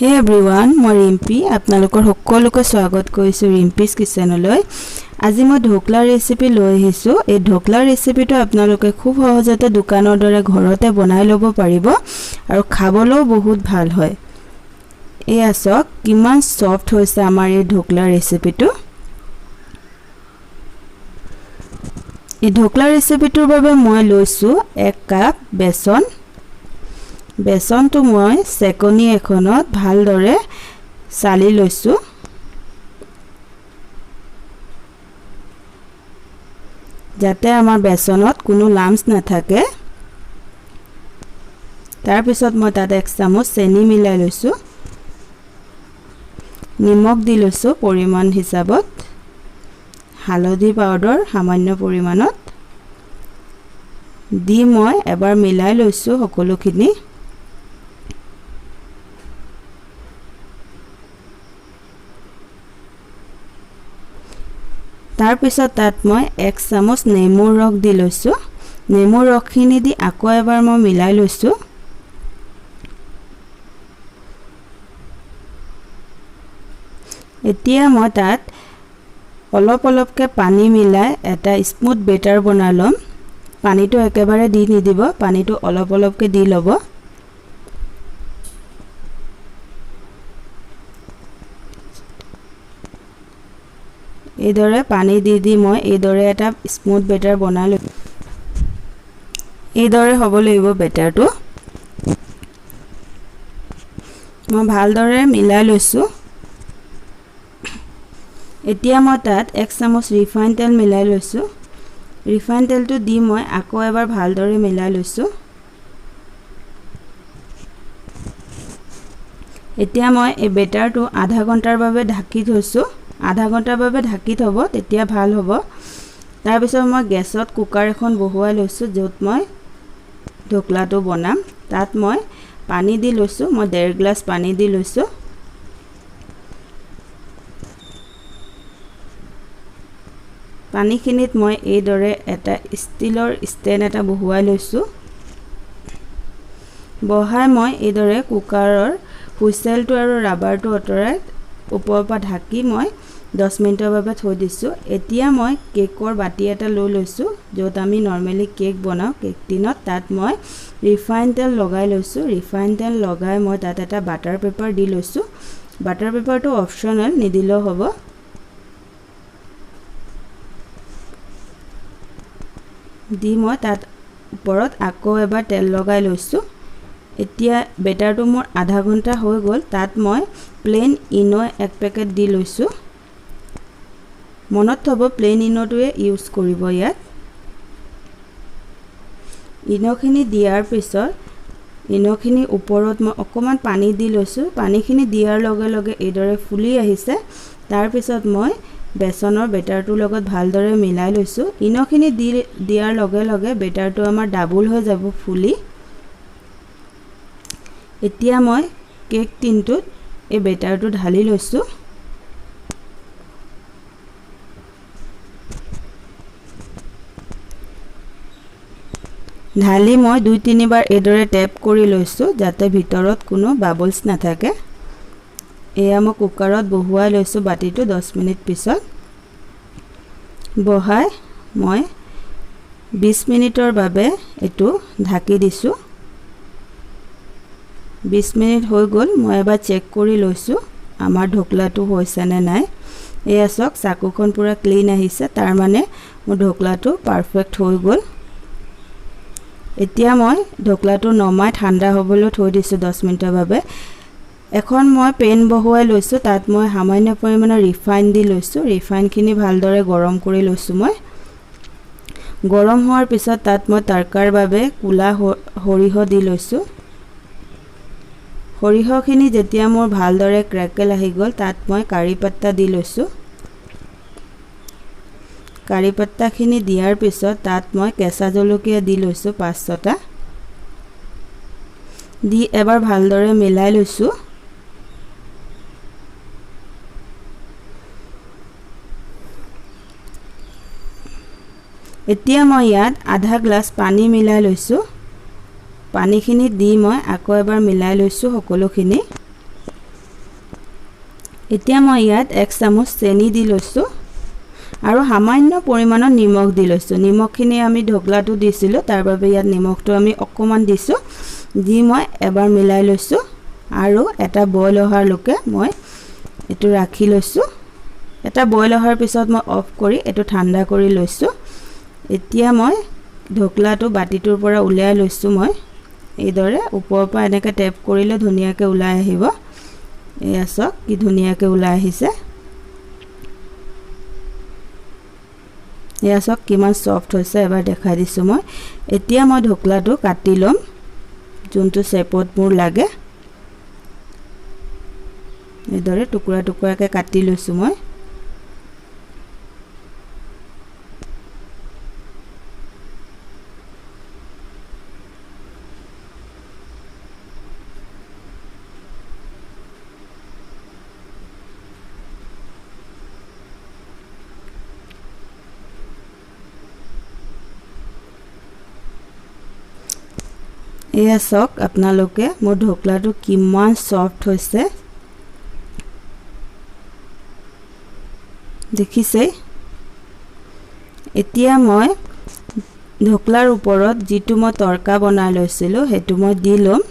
Hey everyone, মই ৰিম্পি আপোনালোকৰ সকলোকে স্বাগত কৰিছো ৰিম্পিছ কিচেনলৈ। আজি মই ঢোকলা ৰেচিপি লৈ আহিছো। এই ঢোকলা ৰেচিপিটো আপোনালোকে খুব সহজতে দোকানৰ দৰে ঘৰতে বনাই ল'ব পাৰিব আৰু খাবলৈও বহুত ভাল হয়। এয়া চাওক কিমান সফট হৈছে আমাৰ এই ঢোকলা ৰেচিপিটো। এই ঢোকলা ৰেচিপিটোৰ বাবে মই লৈছো 1 কাপ বেসন। বেসনটো মই সেকনি এখনত ভালদৰে চালি লৈছো। যাতে আমাৰ বেসনত কোনো লাম্পছ নাথাকে। তাৰ পিছত মই তাত 1 চামুচ চেনি মিলাই লৈছো। নিমখ দি লৈছো পৰিমাণ হিচাপত। হালধি পাউডাৰ সামান্য পৰিমাণত দি মই এবাৰ মিলাই লৈছো সকলোখিনি। তাৰ পিছত তাত মই 1 চামুচ নেমুৰ ৰস দি লৈছো। নেমুৰ ৰসখিনি দি আকৌ এবাৰ মই মিলাই লৈছো। এতিয়া মই তাত অলপ অলপকে পানী মিলাই এটা স্মুথ বেটাৰ বনাই লম। পানীটো একেবাৰে দি নিদিব, পানীটো অলপ অলপকে দি ল'ব। এইদৰে পানী দি মই এইদৰে এটা স্মুথ বেটাৰ বনাই লৈছো। এইদৰে হ'ব লাগিব বেটাৰটো। মই ভালদৰে মিলাই লৈছো। এতিয়া মই তাত 1 চামুচ ৰিফাইন তেল মিলাই লৈছো। ৰিফাইন তেলটো দি মই আকৌ এবাৰ ভালদৰে মিলাই লৈছো। এতিয়া মই এই বেটাৰটো আধা ঘণ্টাৰ বাবে ঢাকি থৈছো। আধা ঘণ্টাৰ বাবে ঢাকি থব, তেতিয়া ভাল হ'ব। তাৰ পিছত মই গেছত কুকাৰ এখন বহুৱাই লৈছো য'ত মই ঢোকলাটো বনাম। তাত মই পানী দি লৈছো। মই 1.5 গ্লাস পানী দি লৈছো। পানীখিনিত মই এইদৰে এটা ষ্টিলৰ ষ্টেণ্ড এটা বহুৱাই লৈছো। বহাই মই এইদৰে কুকাৰৰ হুইচেলটো আৰু ৰাবাৰটো অতৰাই ওপৰৰ পৰা ঢাকি মই 10 মিনিটৰ বাবে থৈ দিছো। এতিয়া মই কেকৰ বাটি এটা লৈ লৈছো য'ত আমি নৰমালি কেক বনাও, কেক টিনত। তাত মই ৰিফাইন তেল লগাই লৈছো। ৰিফাইন তেল লগাই মই তাত এটা বাটাৰ পেপাৰ দি লৈছো। বাটাৰ পেপাৰটো অপচনেল, নিদিলেও হ'ব। দি মই তাত ওপৰত আকৌ এবাৰ তেল লগাই লৈছো। এতিয়া বেটাৰটো মোৰ আধা ঘণ্টা হৈ গ'ল। তাত মই প্লেন ইনো 1 পেকেট দি লৈছো। মনত থব প্লেন ইনোটোৱে ইউজ কৰিব ইয়াত। ইনোখিনি দিয়াৰ পিছত ইনোখিনি ওপৰত মই অকমান পানী দি লৈছো। পানীখিনি দিয়াৰ লগে লগে এইদৰে ফুলি আহিছে। তাৰ পিছত মই বেসনৰ বেটাৰটোৰ লগত ভালদৰে মিলাই লৈছো। ইনোখিনি দিয়াৰ লগে লগে বেটাৰটো আমাৰ ডাবল হৈ যাব ফুলি। এতিয়া মই কেক টিনটোত এই বেটাৰটো ঢালি লৈছো। ঢালি মই 2-3 বাৰ এইদৰে টেপ কৰি লৈছো যাতে ভিতৰত কোনো বাবলছ নাথাকে। এয়া মই কুকাৰত বহুৱাই লৈছো বাটিটো 10 মিনিট পিছত। বহাই মই 20 মিনিটৰ বাবে এটো ঢাকি দিছো। 20 মিনিট হৈ গ'ল। মই এবাৰ চেক কৰি লৈছো আমাৰ ঢোকলাটো হৈছে নে নাই। এয়া চাওক চাকুখন পুৰা ক্লিন আহিছে, তাৰ মানে মোৰ ঢোকলাটো পাৰফেক্ট হৈ গ'ল। এতিয়া মই ঢোকলাটো নমাই ঠাণ্ডা হ'বলৈ থৈ দিছো 10 মিনিটৰ বাবে। এখন মই পেন বহুৱাই লৈছো। তাত মই সামান্য পৰিমাণৰ ৰিফাইন দি লৈছো। ৰিফাইনখিনি ভালদৰে গৰম কৰি লৈছো মই। গৰম হোৱাৰ পিছত তাত মই তৰকাৰ বাবে কুলা সৰিয়হ দি লৈছো। সৰিয়হখিনি যেতিয়া মোৰ ভালদৰে ক্ৰেকল আহি গ'ল, তাত মই কাৰি পাত্তা দি লৈছো। কাৰি পাত্তাখিনি দিয়াৰ পিছত তাত মই কেঁচা জলকীয়া দি লৈছো 5-6টা। দি এবাৰ ভালদৰে মিলাই লৈছো। এতিয়া মই ইয়াত আধা গ্লাস পানী মিলাই লৈছো। পানীখিনি দি মই আকৌ এবাৰ মিলাই লৈছো সকলোখিনি। এতিয়া মই ইয়াত 1 চামুচ চেনি দি লৈছোঁ আৰু সামান্য পৰিমাণৰ নিমখ দি লৈছোঁ। নিমখখিনি আমি ঢকলাটো দিছিলোঁ, তাৰ বাবে ইয়াত নিমখটো আমি অকণমান দিছোঁ, দি মই এবাৰ মিলাই লৈছোঁ আৰু এটা বইল অহাৰলৈকে মই এইটো ৰাখি লৈছোঁ। এটা বইল অহাৰ পিছত মই অফ কৰি এইটো ঠাণ্ডা কৰি লৈছোঁ। এতিয়া মই ঢকলাটো বাতিটোৰ পৰা উলিয়াই লৈছোঁ। মই এইদৰে ওপৰৰ পৰা এনেকৈ টেপ কৰিলে ধুনীয়াকৈ ওলাই আহিব। এয়া চাওক কি ধুনীয়াকৈ ওলাই আহিছে। এয়া চাওক কিমান সফ্ট হৈছে, এবাৰ দেখাই দিছোঁ মই। এতিয়া মই ঢকলাটো কাটি ল'ম যোনটো শ্বেপত মোৰ লাগে। এইদৰে টুকুৰা টুকুৰাকৈ কাটি লৈছোঁ মই। এয়া চাওক আপোনালোকে মোৰ ঢকলাটো কিমান সফ্ট হৈছে দেখিছে। এতিয়া মই ঢকলাৰ ওপৰত যিটো মই তৰকা বনাই লৈছিলোঁ সেইটো মই দি ল'ম।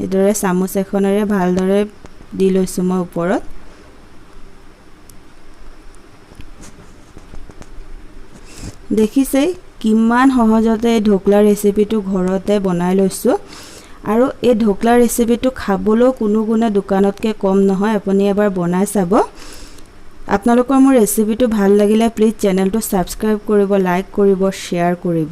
এইদৰে চামুচ এখনেৰে ভালদৰে দি লৈছোঁ মই ওপৰত। দেখিছে কিমান সহজতে এই ঢকলা ৰেচিপিটো ঘৰতে বনাই লৈছোঁ আৰু এই ঢকলা ৰেচিপিটো খাবলৈও কোনো গুণে দোকানতকৈ কম নহয়। আপুনি এবাৰ বনাই চাব। আপোনালোকৰ মোৰ ৰেচিপিটো ভাল লাগিলে প্লিজ চেনেলটো ছাবস্ক্ৰাইব কৰিব, লাইক কৰিব, শ্বেয়াৰ কৰিব।